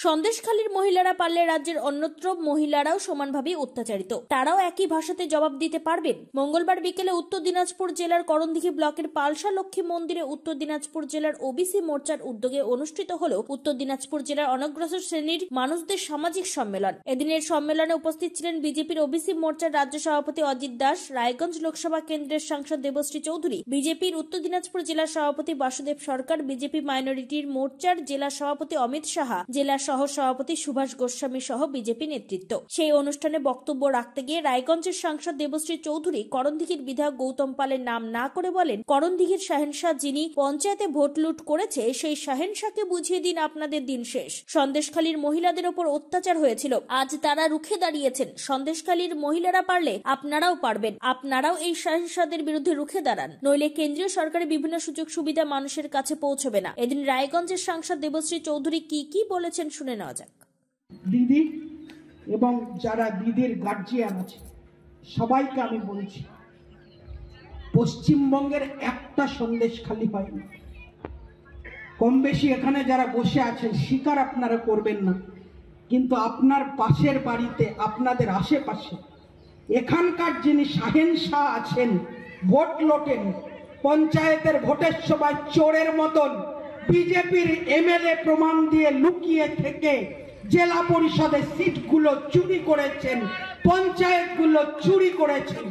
সন্দেশখালীর মহিলারা পারলে রাজ্যের অন্যত্র মহিলারাও সমানভাবে অত্যাচারিত, তারাও একই ভাষাতে জবাব দিতে পারবেন। মঙ্গলবার বিকেলে উত্তর দিনাজপুর জেলার করণদিঘি ব্লকের পালসা লক্ষ্মী মন্দিরে উত্তর দিনাজপুর জেলার ওবিসি মোর্চার উদ্যোগে অনুষ্ঠিত হল উত্তর দিনাজপুর জেলার অনগ্রসর শ্রেণীর মানুষদের সামাজিক সম্মেলন। এদিনের সম্মেলনে উপস্থিত ছিলেন বিজেপির ওবিসি মোর্চার রাজ্য সভাপতি অজিত দাস, রায়গঞ্জ লোকসভা কেন্দ্রের সাংসদ দেবশ্রী চৌধুরী, বিজেপির উত্তর দিনাজপুর জেলার সভাপতি বাসুদেব সরকার, বিজেপি মাইনরিটির মোর্চার জেলা সভাপতি অমিত সাহা, জেলা সহ সভাপতি সুভাষ গোস্বামী সহ বিজেপি নেতৃত্ব। সেই অনুষ্ঠানে বক্তব্য রাখতে গিয়ে রায়গঞ্জের সাংসদ দেবশ্রী চৌধুরী করণদিঘির বিধায়ক গৌতম পালের নাম না করে বলেন, করণদিঘির শাহেনশাহ যিনি পঞ্চায়েতে ভোট লুট করেছে সেই শাহেনশাহকে বুঝিয়ে দিন আপনাদের দিন শেষ। সন্দেশখালীর মহিলাদের ওপর অত্যাচার হয়েছিল, আজ তারা রুখে দাঁড়িয়েছেন। সন্দেশখালীর মহিলারা পারলে আপনারাও পারবেন, আপনারাও এই শাহেনশাহদের বিরুদ্ধে রুখে দাঁড়ান, নইলে কেন্দ্রীয় সরকারের বিভিন্ন সুযোগ সুবিধা মানুষের কাছে পৌঁছবে না। এদিন রায়গঞ্জের সাংসদ দেবশ্রী চৌধুরী কি বলেছেন শুনে নেওয়া যাক। দিদি এবং যারা দিদির গার্জিয়ান আছে সবাইকে আমি বলছি, পশ্চিমবঙ্গের একটা সন্দেশখালী হয়নি। কম বেশি এখানে যারা বসে আছেন স্বীকার আপনারা করবেন না, কিন্তু আপনার পাশের বাড়িতে, আপনাদের আশেপাশে এখানকার যিনি শাহেনশাহ আছেন, ভোট লোটেন, পঞ্চায়েতের ভোটের সময় চোরের মতন বিজেপির এমএলএ প্রমাণ দিয়ে লুকিয়ে থেকে জেলা পরিষদের সিটগুলো চুরি করেছেন, পঞ্চায়েতগুলো চুরি করেছেন,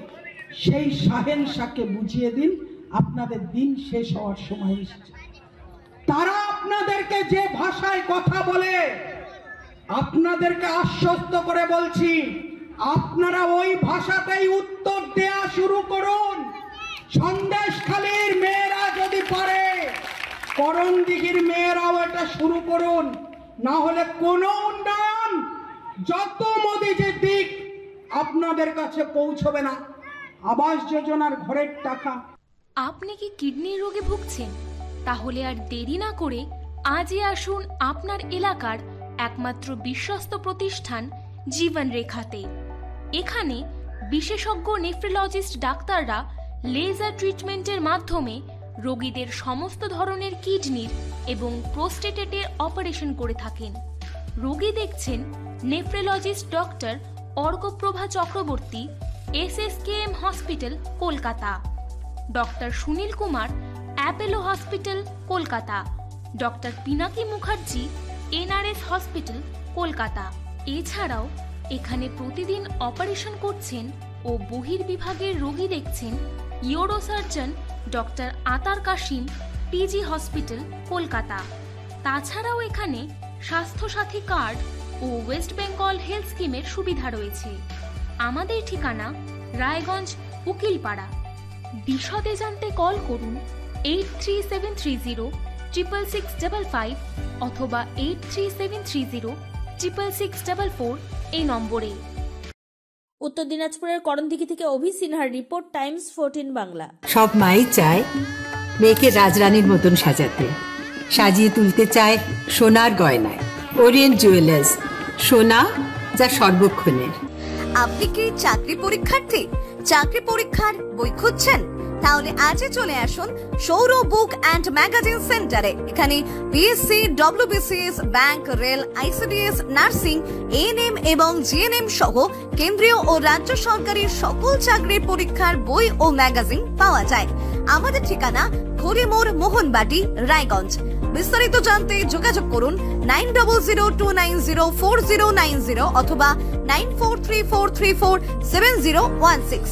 সেই শাহেনশাহকে বুঝিয়ে দিন আপনাদের দিন শেষ হওয়ার সময় এসেছে। তারা আপনাদেরকে যে ভাষায় কথা বলে, আপনাদেরকে আশ্বস্ত করে বলছি, আপনারা ওই ভাষাতেই উত্তর দেয়া শুরু করুন। সন্দেশখালীর মেয়েরা যদি পারে, করণদিঘির মেয়েরাও এটা শুরু করুন, না হলে কোনো উন্নয়ন যত মোদি যে দিক আপনাদের কাছে পৌঁছবে না। আবাস যোজনার ঘরের টাকা। আপনি কি কিডনি রোগে ভুগছেন? তাহলে আর দেরি না করে আজই আসুন আপনার এলাকার একমাত্র বিশ্বস্ত প্রতিষ্ঠান জীবন রেখাতে। এখানে বিশেষজ্ঞ নেফ্রোলজিস্ট ডাক্তাররা লেজার ট্রিটমেন্টের মাধ্যমে রোগীদের সমস্ত ধরনের কিডনির এবং প্রোস্টেটের অপারেশন করে থাকেন। রোগী দেখছেন nephrologist doctor Arkaprabha Chakraborty, SSKM hospital, Kolkata; doctor Sunil Kumar, Apollo hospital, Kolkata; doctor Pinaki Mukherjee, NRS hospital, Kolkata. এছাড়াও এখানে প্রতিদিন অপারেশন করছেন ও বহির্বিভাগের রোগী দেখছেন ইউরোসার্জন ডক্টর আতার কাশিম, PG হসপিটাল, কলকাতা। তাছাড়াও এখানে স্বাস্থ্যসাথী কার্ড ও ওয়েস্ট বেঙ্গল হেলথ স্কিমের সুবিধা রয়েছে। আমাদের ঠিকানা রায়গঞ্জ, উকিলপাড়া। বিশদে জানতে কল করুন 8373066655 অথবা 8373066644 এই নম্বরে। উত্তর দিনাজপুরের করণদিঘি থেকে অভি সিনহার রিপোর্ট, টাইমস 14 বাংলা। সব মাই চায় মেয়েকে রাজরানীর মতন সাজাতে, সাজিয়ে তুলতে চায় সোনার গয়নায়। ওরিয়েন্ট জুয়েলার্স, সোনা যা সর্বক্ষণের। আপনি কি চাকরি পরীক্ষার্থী? চাকরি পরীক্ষার বই খুঁজছেন? তাহলে আজই চলে আসুন সৌরভ বুক অ্যান্ড ম্যাগাজিন সেন্টারে। এখানে BSc, WBCS, bank, rail, ICDS, nursing, ANM এবং GNM সহ কেন্দ্রীয় ও রাজ্য সরকারের সকল চাকরির পরীক্ষার বই ও ম্যাগাজিন পাওয়া যায়। আমাদের ঠিকানা খড়িমোড়, মোহনবাটি, রায়গঞ্জ। বিস্তারিত জানতে যোগাযোগ করুন 9002904090 অথবা 9434347016।